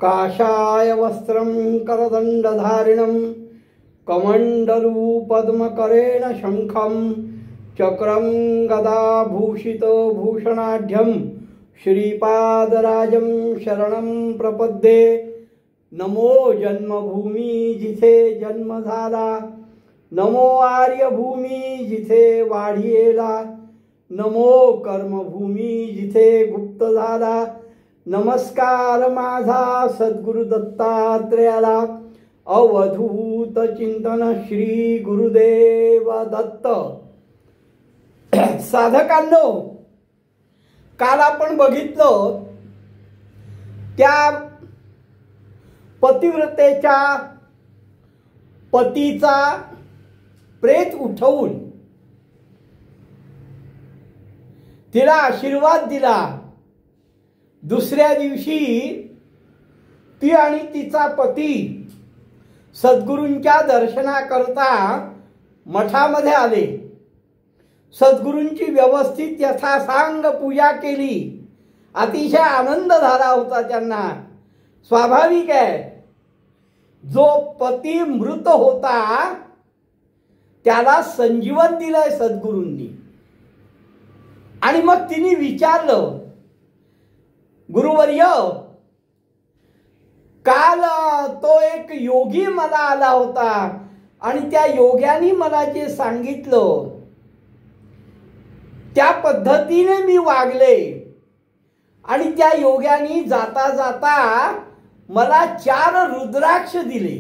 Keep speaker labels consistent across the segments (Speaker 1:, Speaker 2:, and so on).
Speaker 1: काषाय वस्त्रं करदण्डधारिणं कमण्डलू पद्मकरेण शंखं चक्रं गदाभूषितो भूषणाढ्यं श्रीपादराजं शरणं प्रपद्ये। नमो जन्मभूमी जिथे जन्म झाला, नमो आर्यभूमी जिथे वाढियेला, नमो कर्मभूमी जिथे गुप्त झाला। नमस्कार माझा सद्गुरु दत्तात्रेयाला, अवधूत चिंतन श्री गुरुदेव दत्त। साधकांनो, काल आपण बघितलं त्या पतिव्रतेच्या पतीचा प्रेत उठवून तिला आशीर्वाद दिला। दुसऱ्या दिवशी ती आणि तिचा पती सद्गुरूंच्या दर्शनाकरता मठामध्ये आले। सद्गुरूंची व्यवस्थित यथासांग पूजा केली। अतिशय आनंद झाला होता त्यांना। स्वाभाविक आहे, जो पती मृत होता त्याला संजीवन दिलंय सद्गुरूंनी। आणि मग तिने विचारलं, गुरुवर्य, काल तो एक योगी मला आला होता आणि त्या योग्याने मला जे सांगितलं त्या पद्धतीने मी वागले आणि त्या योग्याने जाता जाता मला 4 रुद्राक्ष दिले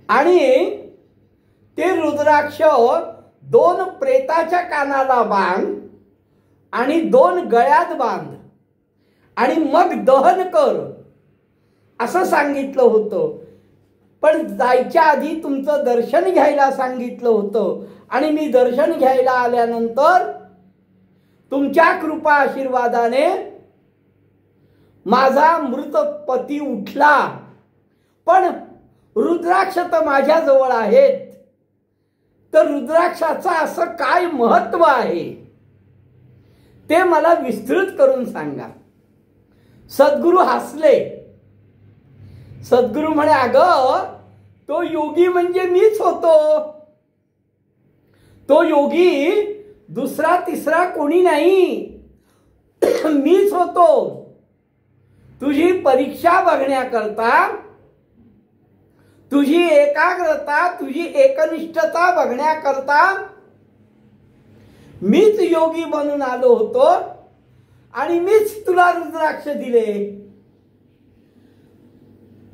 Speaker 1: आणि ते रुद्राक्ष 2 प्रेताच्या कानाला बांध आणि 2 गळ्यात बांध आणि मग दहन कर असं सांगितलं होतं। पण जायच्या आधी तुमचं दर्शन घ्यायला सांगितलं होतं आणि मी दर्शन घ्यायला आल्यानंतर तुमच्या कृपा आशीर्वादाने माझा मृत पती उठला। पण रुद्राक्ष तर माझ्याजवळ आहेत, तर रुद्राक्षाचं असं काय महत्व आहे ते मला विस्तृत करून सांगा। सद्गुरू हसले। सद्गुरू म्हणे, अगं, तो योगी म्हणजे मीच होतो। तो योगी दुसरा तिसरा कोणी नाही, मीच होतो। तुझी परीक्षा बघण्याकरता, तुझी एकाग्रता, तुझी एकनिष्ठता बघण्याकरता मीच योगी बनून आलो होतो आणि मीच तुला रुद्राक्ष दिले।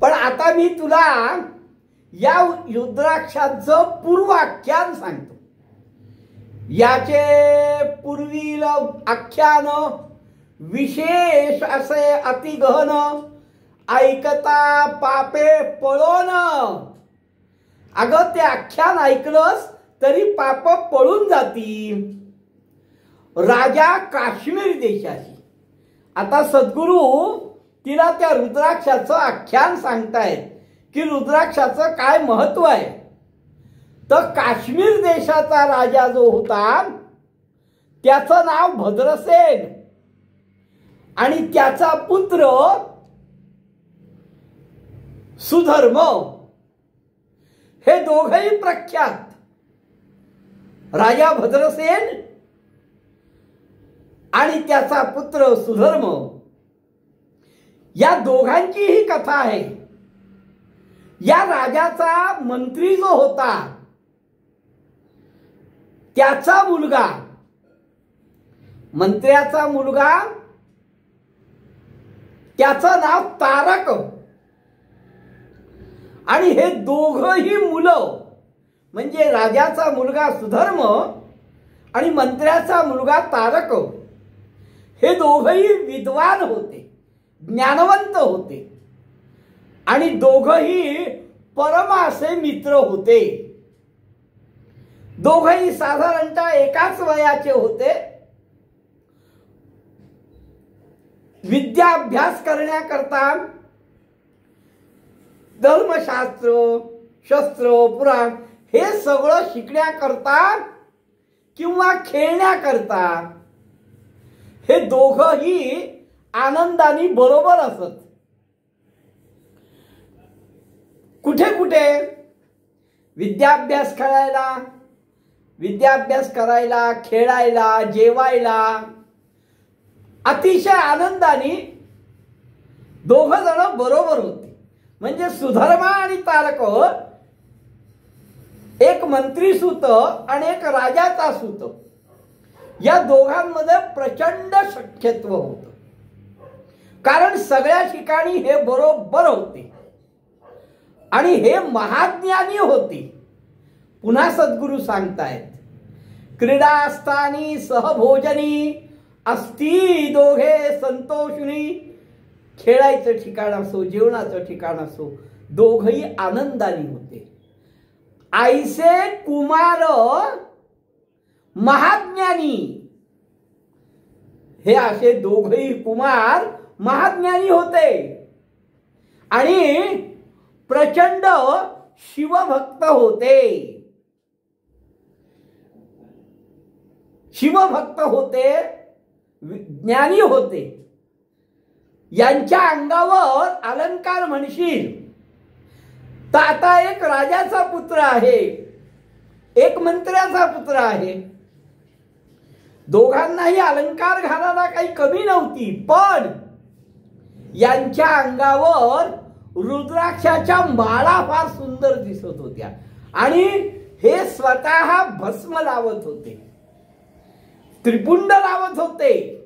Speaker 1: पण आता मी तुला या रुद्राक्षाचं पूर्वाख्यान सांगतो। याचे पूर्वील आख्यान विशेष असे अतिगहन, ऐकता पापे पळोन। अगं, ते आख्यान ऐकलंस तरी पाप पळून जाती। राजा काश्मीर देशाची। आता सद्गुरू तिला त्या रुद्राक्षाचं आख्यान सांगतायत की रुद्राक्षाचं काय महत्व आहे। तर काश्मीर देशाचा राजा जो होता त्याचं नाव भद्रसेन आणि त्याचा पुत्र सुधर्म, हे दोघंही प्रख्यात। राजा भद्रसेन आणि त्याचा पुत्र सुधर्म, या दोघांची ही कथा आहे। या राजाचा मंत्री जो होता त्याचा मुलगा, मंत्र्याचा मुलगा, त्याचं नाव तारक। आणि हे दोघंही मुलं म्हणजे राजाचा मुलगा सुधर्म आणि मंत्र्याचा मुलगा तारक, हे दोघंही विद्वान होते, ज्ञानवंत होते आणि दोघंही परम असे मित्र होते। दोघंही साधारणतः एकाच वयाचे होते। विद्या अभ्यास करण्याकरता धर्मशास्त्र, शस्त्र, पुराण हे सगळं शिकण्याकरता किंवा खेळण्याकरता हे दोघंही आनंदाने बरोबर असत. कुठे कुठे विद्याभ्यास करायला, खेळायला, जेवायला अतिशय आनंदाने दोघ जण बरोबर होते. म्हणजे सुधर्मा आणि तारक एक मंत्री सूत आणि एक राजाचा सूत, या दोघांमध्ये प्रचंड शक्यत्व होतं. कारण सगळ्या ठिकाणी हे बरोबर होते आणि हे महाज्ञानी होते. पुन्हा सद्गुरु सांगतायत, क्रीडास्थानी सहभोजनी असती दोघे संतोषणी. खेळायचं ठिकाण असो, जेवणाचं ठिकाण असो, दोघही आनंदाने होते. ऐसे कुमार महाज्ञानी, हे असे दोघही कुमार महाज्ञानी होते आणि प्रचंड शिवभक्त होते. शिवभक्त होते, ज्ञानी होते. यांच्या अंगावर अलंकार म्हणशील तर आता एक राजाचा पुत्र आहे, एक मंत्र्याचा पुत्र आहे. दोघांनाही अलंकार घालायला काही कमी नव्हती, पण यांच्या अंगावर रुद्राक्षाच्या माळा फार सुंदर दिसत होत्या आणि हे स्वतः भस्म लावत होते, त्रिपुंड लावत होते.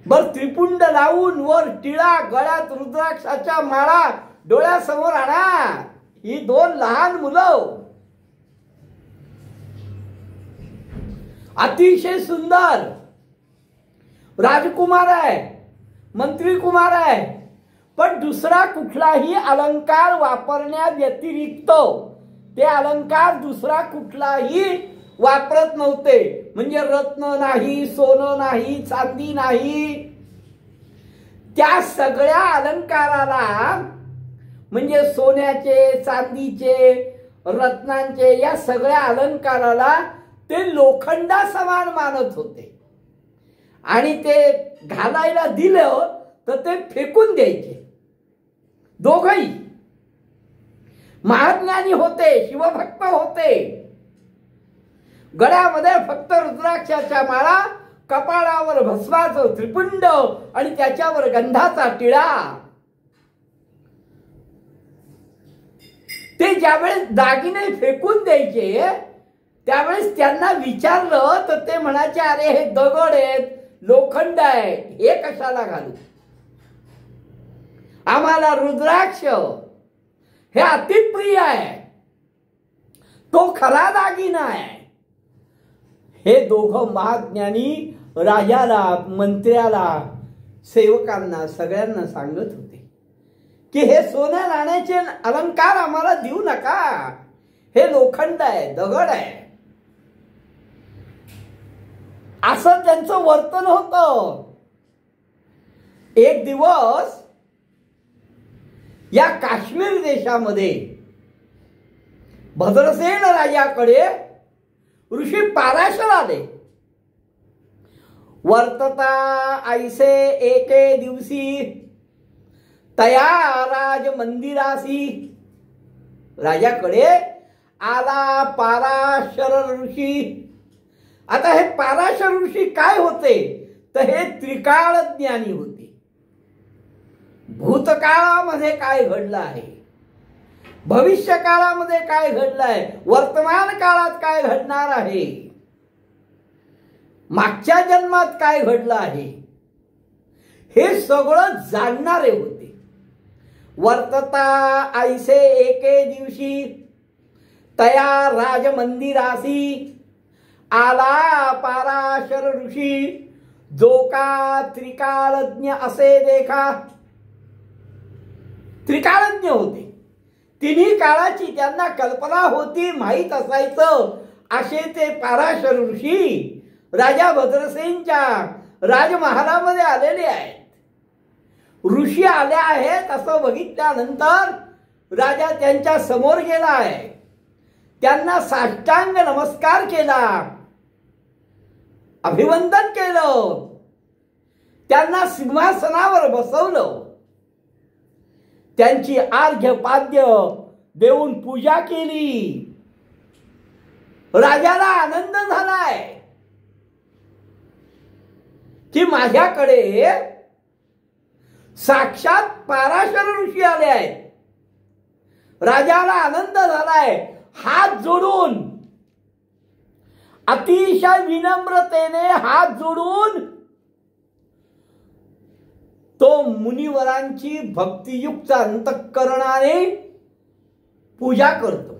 Speaker 1: बर त्रिपुंड लावून वर टिळा, गळ्यात रुद्राक्षाच्या माळा, डोळ्यासमोर आणा. ही दोन लहान मुलं अतिशय सुंदर, राजकुमार आहे, मंत्री कुमार आहे, पण दुसरा कुठलाही अलंकार वापरण्या व्यतिरिक्त ते अलंकार दुसरा कुठलाही वापरत नव्हते. म्हणजे रत्न नाही, सोनं नाही, चांदी नाही. त्या सगळ्या अलंकाराला म्हणजे सोन्याचे, चांदीचे, रत्नांचे, या सगळ्या अलंकाराला ते लोखंडा समान मानत होते आणि ते घालायला दिलं तर ते फेकून द्यायचे. दोघही महाज्ञानी होते, शिवभक्त होते. गळ्यामध्ये फक्त रुद्राक्षाच्या माळा, कपाळावर भस्माचं त्रिपुंड आणि त्याच्यावर गंधाचा टिळा. ते ज्यावेळेस दागिने फेकून द्यायचे त्यावेळेस त्यांना विचारलं तर ते म्हणायचे, अरे हे दगड आहेत, लोखंड आहे, हे कशाला घालू? आम्हाला रुद्राक्ष हे अतिप्रिय आहे, तो खरा दागिना आहे. हे दोघं महाज्ञानी राजाला, मंत्र्याला, सेवकांना सगळ्यांना सांगत होते की हे सोन्या नाण्याचे अलंकार आम्हाला देऊ नका, हे लोखंड आहे, दगड आहे. असं त्यांचं वर्तन होतं. एक दिवस या काश्मीर देशामध्ये भद्रसेन राजाकडे ऋषी पाराशर आले. वर्तता ऐसे एके दिवशी तया राज मंदिरासी. राजाकडे आला पाराशर ऋषी. आता हे पाराशर ऋषी काय होते तर हे त्रिकाळ ज्ञानी होते. भूतकाळामध्ये काय घडलं आहे, भविष्य काळामध्ये काय घडलं आहे, वर्तमान काळात काय घडणार आहे, मागच्या जन्मात काय घडलं आहे, हे सगळं जाणणारे होते. वर्तता ऐसे एके दिवशी तया राजमंदिरासी आला पाराशर ऋषी. जो का त्रिकाळज्ञ असे देखा. त्रिकाळज्ञ होते, तिन्ही काळाची त्यांना कल्पना होती, माहीत असायचं. असे ते पाराशर ऋषी राजा भद्रसेनच्या राजमहालामध्ये आलेले आहेत. ऋषी आले आहेत असं बघितल्यानंतर राजा त्यांच्या समोर गेला आहे, त्यांना साष्टांग नमस्कार केला, अभिवंदन केलं. त्यांना सिंहासनावर बसवलं, त्यांची अर्घ्य पाद्य देऊन पूजा केली. राजाला आनंद झालाय की माझ्याकडे साक्षात पराशर ऋषी आले आहेत. राजाला आनंद झालाय. हात जोडून, अतिशय विनम्रतेने हात जोडून तो मुनिवरांची भक्तियुक्त अंतःकरणाने पूजा करतो.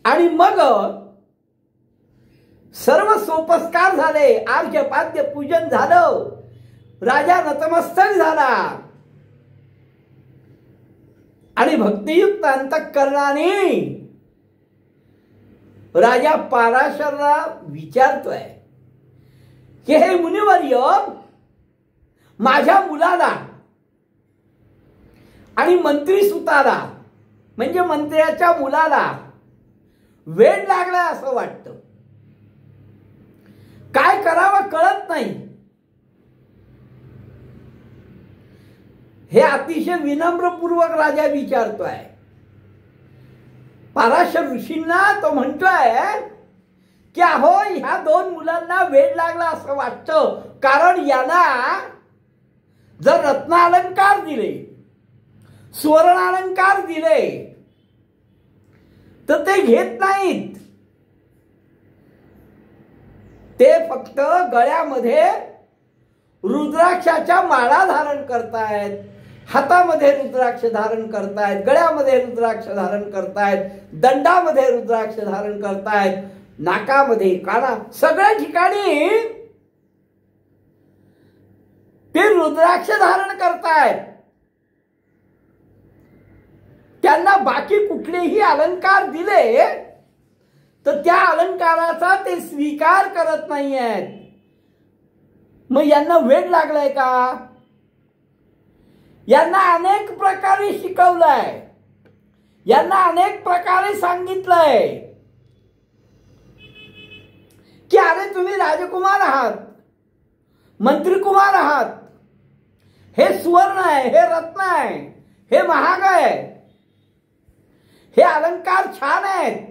Speaker 1: आणि मग सर्व सोपस्कार झाले, अर्घ्य पाद्य पूजन झालं, राजा नतमस्तक झाला आणि भक्तियुक्त अंतःकरणाने राजा पराशरला विचारतोय की हे मुनिवर्य, माझ्या मुलाला आणि मंत्री सुताला म्हणजे मंत्र्याच्या मुलाला वेड लागला असं वाटतं, काय करावं कळत नाही. हे अतिशय विनम्रपूर्वक राजा विचारतोय. पराशर ऋषींना तो म्हणतोय की अहो, ह्या दोन मुलांना वेड लागला असं वाटतं, कारण यांना जर रत्न अलंकार दिले, सुवर्ण अलंकार दिले तर ते घेत नाहीत. ते फक्त गळ्यामध्ये रुद्राक्षाच्या माळा धारण करतायत, हातामध्ये रुद्राक्ष धारण करतायत, गळ्यामध्ये रुद्राक्ष धारण करतायत, दंडामध्ये रुद्राक्ष धारण करतायत, नाकामध्ये, काना, सगळ्या ठिकाणी ते रुद्राक्ष धारण करतायत. त्यांना बाकी कुठलेही अलंकार दिले तर त्या अलंकाराचा ते स्वीकार करत नाहीयेत. मग यांना वेड लागलाय का? यांना अनेक प्रकारे शिकवलंय, यांना अनेक प्रकारे सांगितलंय की अरे तुम्ही राजकुमार आहात, मंत्रीकुमार आहात, हे सुवर्ण आहे, हे रत्न आहे, हे महाग आहे, हे अलंकार छान आहेत,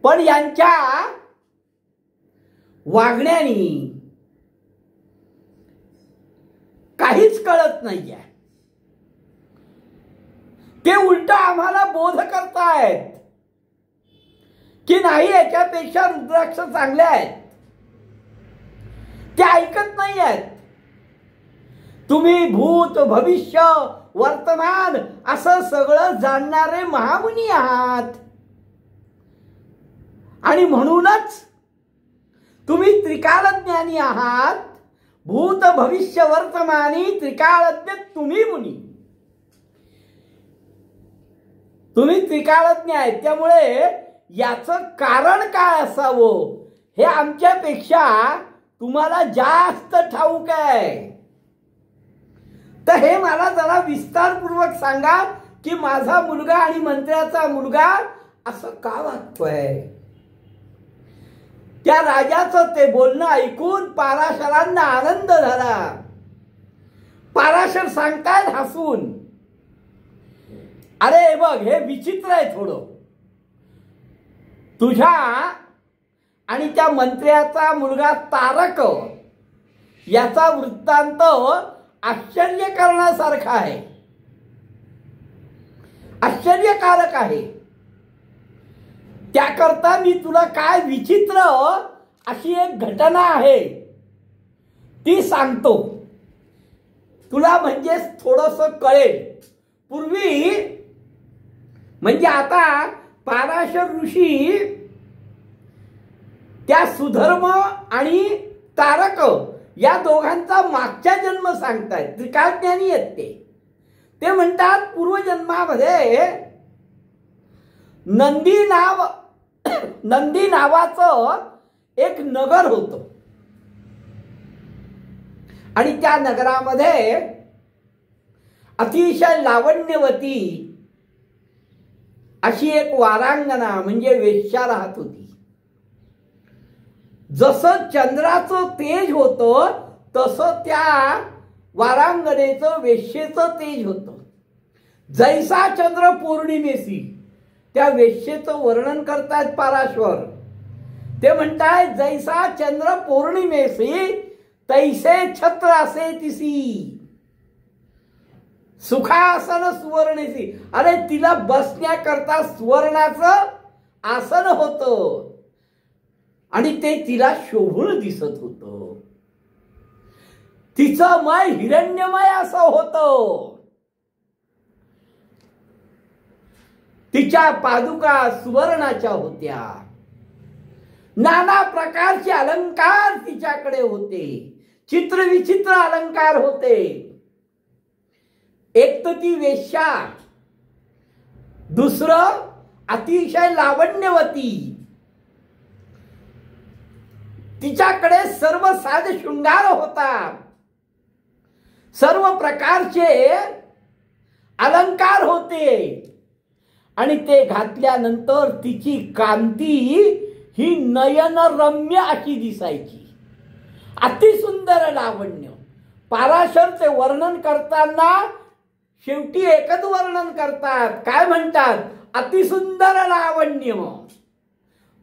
Speaker 1: पण यांच्या वागण्यानी काहीच कळत नाहीये. ते उलट आम्हाला बोध करतायत की नाही, याच्यापेक्षा रुद्राक्ष चांगले आहेत. ते ऐकत नाही आहेत. तुम्ही भूत, भविष्य, वर्तमान असं सगळं जाणणारे महामुनी आहात आणि म्हणूनच तुम्ही त्रिकालज्ञानी आहात. भूत, भविष्य, वर्तमानी त्रिकालज्ञ तुम्ही मुनी. तुम्ही त्रिकालज्ञ आहेत, त्यामुळे याचं कारण काय असावं हे आमच्यापेक्षा तुम्हाला जास्त ठाऊक आहे. तर हे मला जरा विस्तारपूर्वक सांगा की माझा मुलगा आणि मंत्र्याचा मुलगा असं का वागतोय. त्या राजाचं ते बोलणं ऐकून पराशरांना आनंद झाला. पराशर सांगतायत हसून, अरे बघ, हे विचित्र आहे थोडं. तुझ्या आणि त्या मंत्र्याचा मुलगा तारक याचा वृत्तांत आश्चर्य करण्यासारखा आहे, आश्चर्यकारक आहे. त्याकरता मी तुला काय विचित्र अशी एक घटना आहे ती सांगतो, तुला म्हणजे थोडंसं कळेल. पूर्वी म्हणजे आता पराशर ऋषी त्या सुधर्म आणि तारक या दोघांचा मागचा जन्म सांगतायत. त्रिकालज्ञानी आहेत ते म्हणतात पूर्वजन्मामध्ये नंदी नावाचं एक नगर होतं आणि त्या नगरामध्ये अतिशय लावण्यवती अशी एक वारांगना म्हणजे वेश्या राहत होती. जसं चंद्राचं तेज होतं तसं त्या वारांगणेचं वेश्येचं तेज होतं. जैसा चंद्र पौर्णिमेसी, त्या वेश्येचं वर्णन करतायत पराशर. ते म्हणतायत जैसा चंद्र पौर्णिमेसी तैसे छत्र असे तिसी, सुखासन सुवर्णेसी. अरे तिला बसण्याकरता सुवर्णाचं आसन होतं आणि ते तिला शोभून दिसत होतं. तिचं मय हिरण्यमय असं होतं. तिच्या पादुका सुवर्णाच्या होत्या. नाना प्रकारचे अलंकार तिच्याकडे होते. चित्रविचित्र अलंकार होते. एक तर ती वेश्या, दुसरं अतिशय लावण्यवती. तिच्याकडे सर्व साज शृंगार होता. सर्व प्रकारचे अलंकार होते आणि ते घातल्यानंतर तिची कांती ही नयनरम्य अशी दिसायची. अतिसुंदर लावण्य. पराशरचे वर्णन करताना शेवटी एकच वर्णन करतात. काय म्हणतात? अतिसुंदर लावण्य.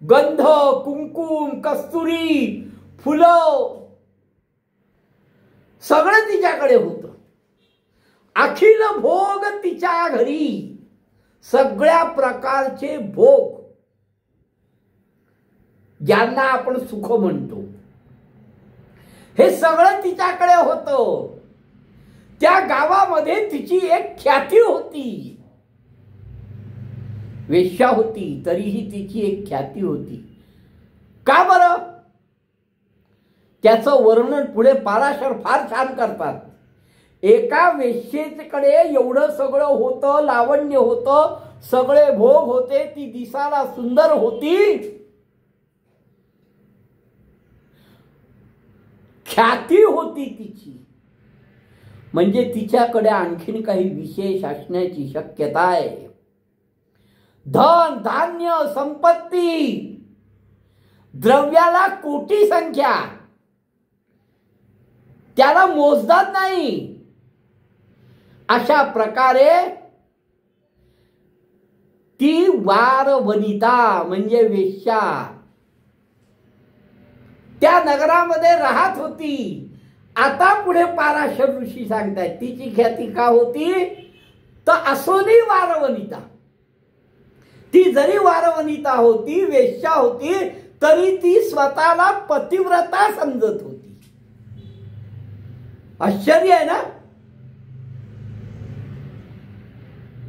Speaker 1: गंध, कुंकुम, कस्तुरी, फुलं सगळं तिच्याकडे होतं. अखिल भोग तिच्या घरी. सगळ्या प्रकारचे भोग ज्यांना आपण सुख म्हणतो, हे सगळं तिच्याकडे होतं. त्या गावामध्ये तिची एक ख्याती होती. वेश्या होती तरीही तिची एक ख्याती होती. का बरं? त्याचं वर्णन पुढे पराशर फार छान करतात. एका वेश्येकडे एवढं सगळं होतं, लावण्य होतं, सगळे भोग होते, ती दिसायला सुंदर होती, ख्याती होती तिची. म्हणजे तिच्याकडे आणखीन काही विशेष असण्याची शक्यता आहे. धन, धान्य, संपत्ती, द्रव्याला कोटी संख्या, त्याला मोजदाद नाही. अशा प्रकारे ती वारवनिता म्हणजे वेश्या त्या नगरामध्ये राहत होती. आता पुढे पराशर ऋषी सांगतायत तिची ख्याती का होती, तर असोनी वारवनिता. ती जरी वारवनिता होती, वेश्या होती, तरी ती स्वतःला पतिव्रता समजत होती. आश्चर्य आहे ना.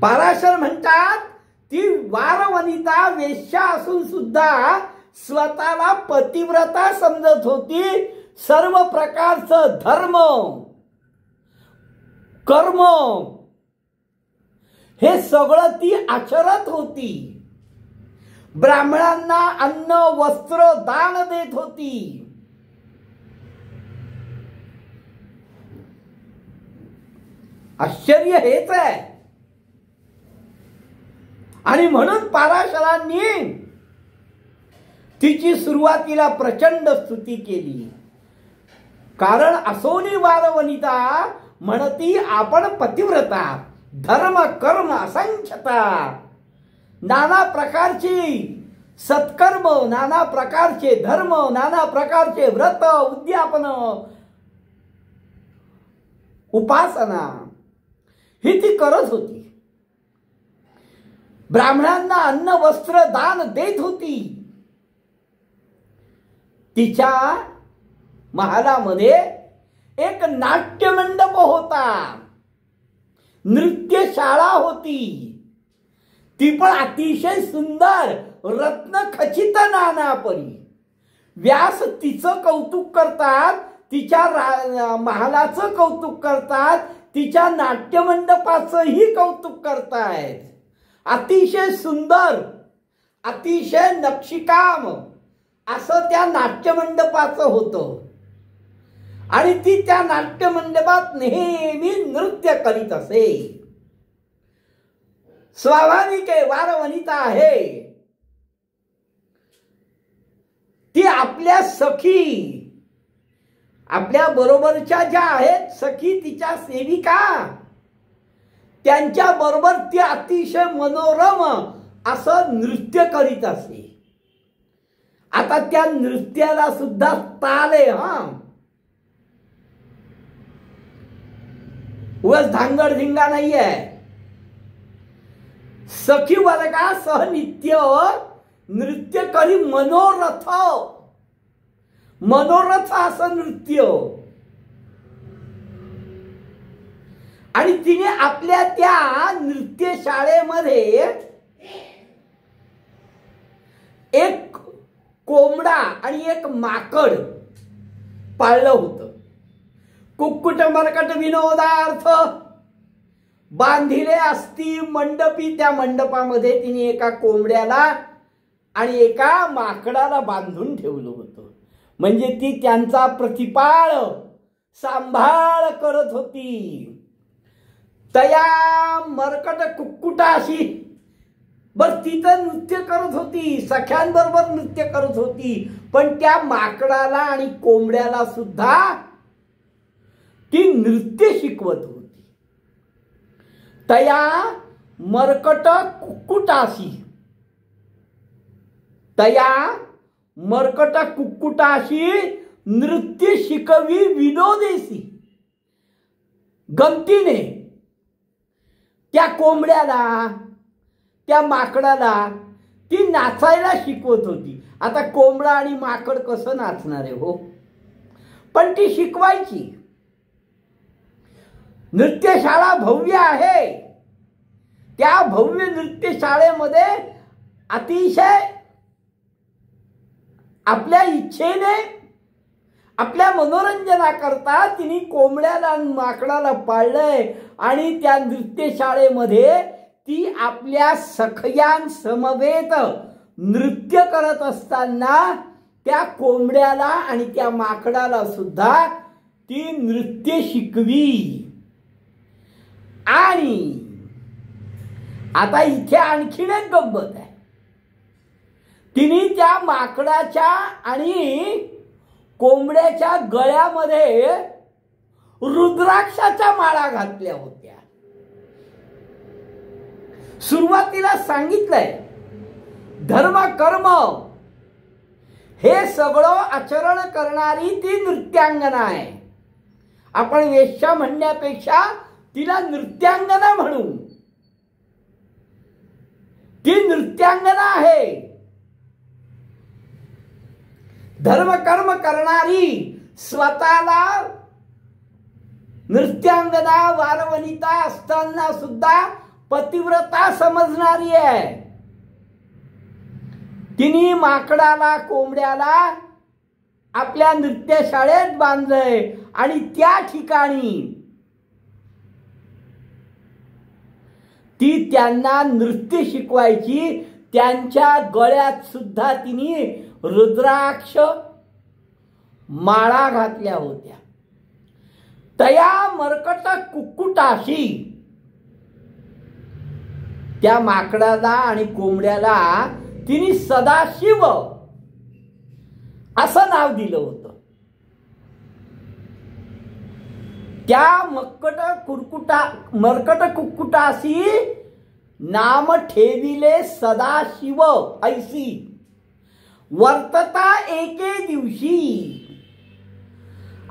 Speaker 1: पराशर म्हणतात ती वारवनिता वेश्या असून सुद्धा स्वतःला पतिव्रता समजत होती. सर्व प्रकारचं धर्म, कर्म हे सगळं ती आचरत होती. ब्राह्मणांना अन्न, वस्त्र, दान देत होती. आश्चर्य हेच आहे. आणि म्हणून पराशरांनी तिची सुरुवातीला प्रचंड स्तुती केली. कारण असोनी वारवनिता म्हणती आपण पतिव्रता, धर्म कर्म असंख्यता, नाना प्रकारची सत्कर्म, नाना प्रकारचे धर्म, नाना प्रकारचे व्रत, उद्यापन, उपासना ही ती करत होती. ब्राह्मणांना अन्न वस्त्र दान देत होती. तिच्या महालामध्ये एक नाट्यमंडप होता, नृत्यशाळा होती. ती पण अतिशय सुंदर, रत्न खचित नानापरी. व्यास तिचं कौतुक करतात, तिच्या महालाचं कौतुक करतात, तिच्या नाट्यमंडपाचंही कौतुक करतायत. अतिशय सुंदर, अतिशय नक्षीकाम असं त्या नाट्यमंडपाचं होतं. आणि ती त्या नाट्यमंडपात नेहमी नृत्य करीत असे. स्वाभाविक आहे, वारवनिता आहे. ती आपल्या सखी, आपल्या बरोबरच्या ज्या आहेत सखी, तिच्या सेविका, त्यांच्या बरोबर ती अतिशय मनोरम असं नृत्य करीत असे. आता त्या नृत्याला सुद्धा ताल आहे. उगाच धांगडधिंगा नाही आहे. सखी वर्गा सह नित्य नृत्य करी मनोरथ, मनोरथ असं नृत्य. आणि तिने आपल्या त्या नृत्य शाळेमध्ये एक कोंबडा आणि एक माकड पाळलं होतं. कुक्कुट मरकट विनोदार्थ बांधिले असती मंडपी. त्या मंडपामध्ये तिने एका कोंबड्याला आणि एका माकडाला बांधून ठेवलं होतं. म्हणजे ती त्यांचा प्रतिपाळ सांभाळ करत होती. तया मरकट कुक्कुटाशी बर ती तर नृत्य करत होती, सख्यांबरोबर नृत्य करत होती, पण त्या माकडाला आणि कोंबड्याला सुद्धा ती नृत्य शिकवत होती. तया मरकट कुक्कुटाशी, तया मरकट कुक्कुटाशी नृत्य शिकवी विनोदेसी. गमतीने त्या कोंबड्याला, त्या माकडाला ती नाचायला शिकवत होती. आता कोंबडा आणि माकड कसं नाचणार आहे हो, पण ती शिकवायची. नृत्यशाळा भव्य आहे. त्या भव्य नृत्यशाळेमध्ये अतिशय आपल्या इच्छेने, आपल्या मनोरंजनाकरता तिने कोंबड्याला आणि माकडाला पाळलंय. आणि त्या नृत्यशाळेमध्ये ती आपल्या सखयांसमवेत नृत्य करत असताना त्या कोंबड्याला आणि त्या माकडाला सुद्धा ती नृत्य शिकवी. आणि आता इथे आणखीन एक गंमत आहे. तिने त्या माकडाच्या आणि कोंबड्याच्या गळ्यामध्ये रुद्राक्षाच्या माळा घातल्या होत्या. सुरुवातीला सांगितलंय धर्म कर्म हे सगळं आचरण करणारी ती नृत्यांगना आहे. आपण वेश्या म्हणण्यापेक्षा तिला नृत्यांगना म्हणू. ती नृत्यांगना आहे. धर्म कर्म करणारी, स्वतःला नृत्यांगना वारवनिता असताना सुद्धा पतिव्रता समजणारी आहे. तिने माकडाला कोंबड्याला आपल्या नृत्यशाळेत बांधलंय आणि त्या ठिकाणी ती त्यांना नृत्य शिकवायची. त्यांच्या गळ्यात सुद्धा तिने रुद्राक्ष माळा घातल्या होत्या. तया मरकट कुक्कुटाशी, त्या माकडाला आणि कोंबड्याला तिने सदाशिव असं नाव दिलं होतं. त्या मरकट कुक्कुटाशी नाम ठेविले सदाशिव ऐसी. वर्तता एके दिवशी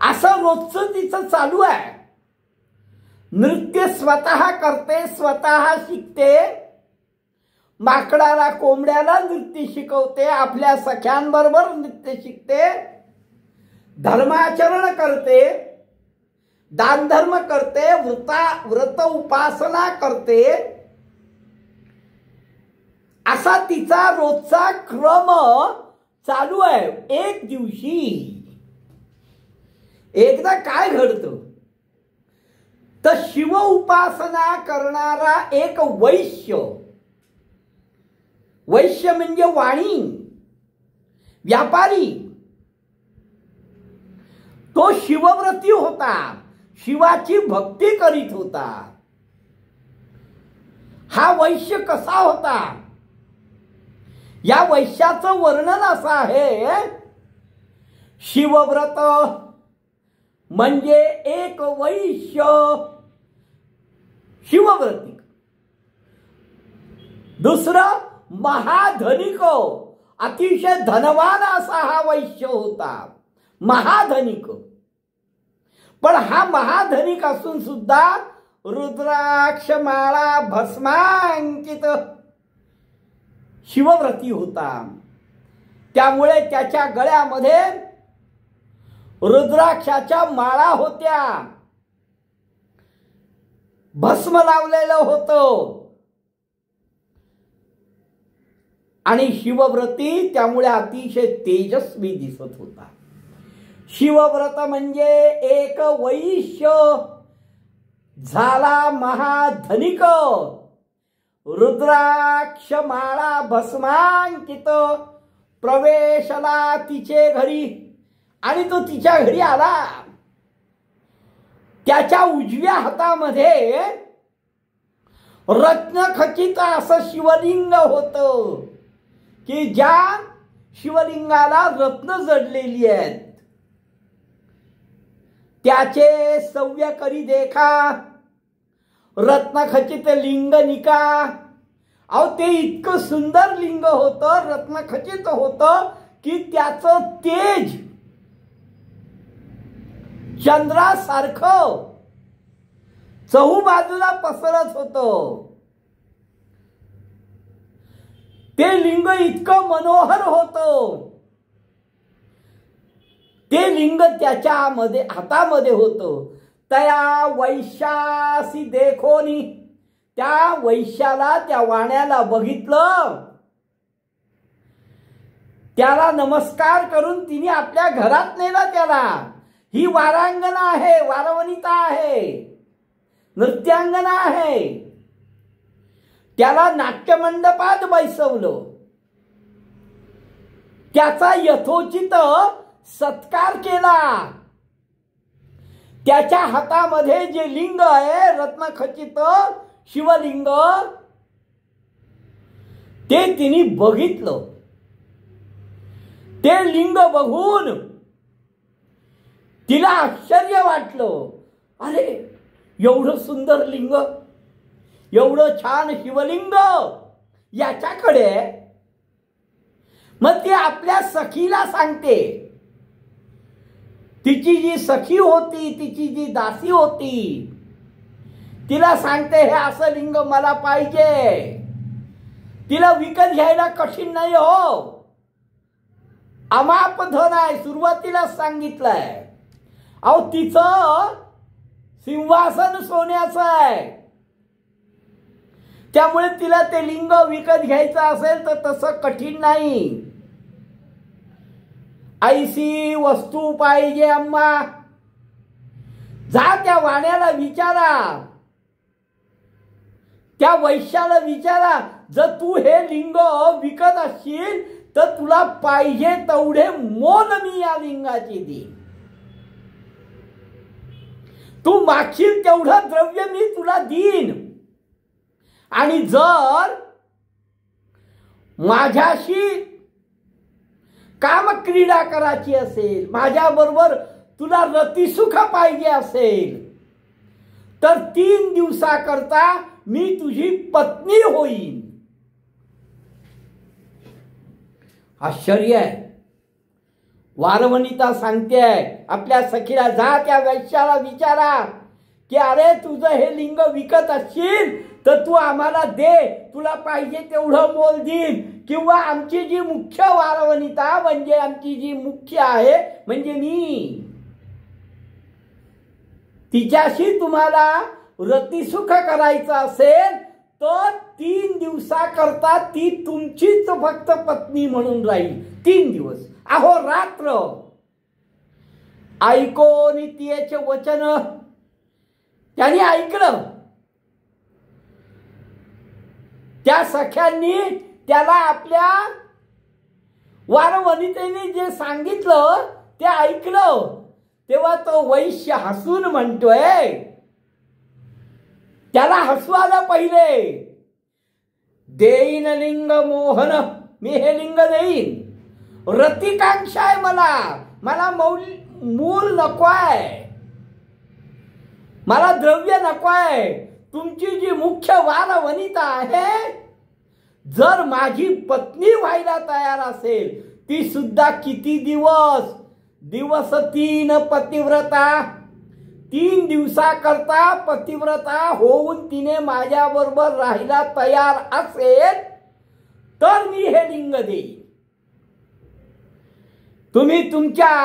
Speaker 1: असं रोजचं तिचं चालू आहे. नृत्य स्वतः करते, स्वतः शिकते, माकडाला कोंबड्याला नृत्य शिकवते, आपल्या सख्यांबरोबर नृत्य शिकते, धर्माचरण करते, दानधर्म करते, व्रत उपासना करते. असा तिचा रोजचा क्रम चालू आहे. एक दिवशी एकदा काय घडतं तर शिव उपासना करणारा एक वैश्य, वैश्य म्हणजे वाणी, व्यापारी, तो शिवव्रती होता, शिवाची भक्ती करीत होता. हा वैश्य कसा होता, या वैश्याचं वर्णन असं आहे शिवव्रत म्हणजे एक वैश्य शिवव्रती. दुसरं महाधनिक, अतिशय धनवान असा हा वैश्य होता, महाधनिक. पण हा महाधनिक असून सुद्धा रुद्राक्ष माळा भस्मांकित शिवव्रती होता. त्यामुळे त्याच्या गळ्यामध्ये रुद्राक्षाच्या माळा होत्या, भस्म लावलेलं होतं. आणि शिवव्रती त्यामुळे अतिशय तेजस्वी दिसत होता. शिवव्रत म्हणजे एक वैश्य झाला महाधनिक, रुद्राक्ष माळा भस्मांकित प्रवेशला तिचे घरी. आणि तो तिच्या घरी आला. त्याच्या उजव्या हातामध्ये रत्नखचित असं शिवलिंग होतं की ज्या शिवलिंगाला रत्न जडलेली आहेत. त्याचे सव्य करी देखा रत्नखचित लिंग निका. अहो ते इतकं सुंदर लिंग होतं, रत्नखचित होतं की त्याचं तेज चंद्रासारखं चहूबाजूला पसरत होतं. ते लिंग इतकं मनोहर होतं. ते लिंग त्याच्या हातामध्ये होतं. तया वैश्यासी देखोनी, त्या वैश्याला, त्या वाण्याला बघितलं. त्याला नमस्कार करून तिने आपल्या घरात नेला त्याला. ही वारांगना आहे, वारवनिता आहे, नृत्यांगना आहे. त्याला नाट्यमंडपात बैसवलं. त्याचा यथोचित सत्कार केला. त्याच्या हातामध्ये जे लिंग आहे रत्नखचित शिवलिंग, ते तिने बघितलं. ते लिंग बघून तिला आश्चर्य वाटलं. अरे एवढं सुंदर लिंग, एवढं छान शिवलिंग याच्याकडे. मग ती आपल्या सखीला सांगते. तिची जी सखी होती, तिची जी दासी होती, तिला सांगते हे असं लिंग मला पाहिजे. तिला विकत घ्यायला कठीण नाही हो, अमाप धन आहे, सुरुवातीलाच सांगितलंय. अहो तिचं सिंहासन सोन्याचं आहे. त्यामुळे तिला ते लिंग विकत घ्यायचं असेल तर तसं कठीण नाही. ऐसी वस्तू पाहिजे अम्मा. जा त्या वाण्याला विचारा, त्या वैश्याला विचारा, जर तू हे लिंग विकत असशील तर तुला पाहिजे तेवढे मोल मी या लिंगाची देईन. तू मागशील तेवढं द्रव्य मी तुला देईन. आणि जर माझ्याशी कामक्रीडा करायची असेल, माझ्या बरोबर तुला रतिसुख पाहिजे असेल, तर 3 दिवसाकरता मी तुझी पत्नी होईन. आश्चर्य आहे. वारवनिता सांगते आपल्या सखीला, जा त्या वैश्याला विचारा की अरे तुझं हे लिंग विकत असशील तर तू आम्हाला दे, तुला पाहिजे तेवढं मोल देईन. किंवा आमची जी मुख्य वारवनिता म्हणजे आमची जी मुख्य आहे म्हणजे मी, तिच्याशी तुम्हाला रतिसुख करायचं असेल तर 3 दिवसाकरता ती तुमचीच फक्त पत्नी म्हणून राहील. 3 दिवस अहो रात्र. ऐको नित्यचे वचन. त्यांनी ऐकलं. त्या सख्यांनी त्याला आपल्या वारवनितेने जे सांगितलं ते ऐकलं. तेव्हा तो वैश्य हसून म्हणतोय, त्याला हसू आलं पहिले. देईन लिंग मोहन, मी हे लिंग देईन. रतिकांक्षा आहे मला मूल नको आहे, मला द्रव्य नको आहे. तुमची जी मुख्य वारवनिता आहे, जर माझी पत्नी व्हायला तयार असेल, ती सुद्धा किती दिवस 3 पतिव्रता, 3 दिवसाकरता पतिव्रता होऊन तिने माझ्या बरोबर राहायला तयार असेल तर मी हे लिंग देईन. तुम्ही तुमच्या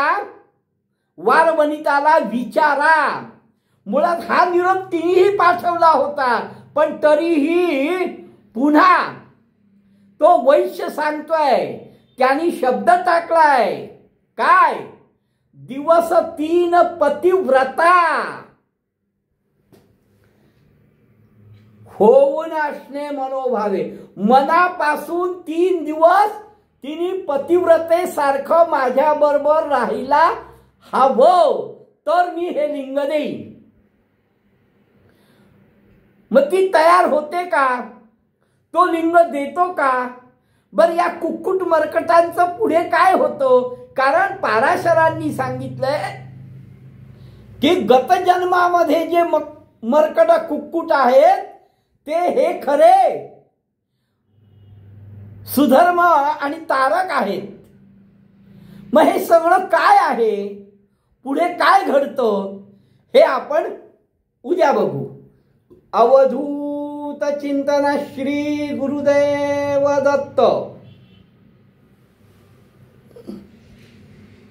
Speaker 1: वारवनिताला विचारा. मुळात हा निरोप तिनेही पाठवला होता, पण तरीही पुन्हा तो वैश्य सांगतोय, त्यांनी शब्द टाकलाय काय, दिवस 3 पतिव्रता होऊन असणे मनोभावे. मनापासून 3 दिवस तिने पतिव्रतेसारखं माझ्या बरोबर राहिला हवं तर मी हे लिंग देईन. मग ती तयार होते का, तो लिंग देतो का. बर या कुक्कुट मरकटांचं पुढे काय होतं, कारण पाराशरांनी सांगितलंय की गत जन्मामध्ये जे मरकट कुक्कुट आहेत ते हे खरे सुधर्म आणि तारक आहेत. मग हे सगळं काय आहे, पुढे काय घडतं, हे आपण उद्या बघू. अवधूत चिंतन श्री गुरुदेव दत्त.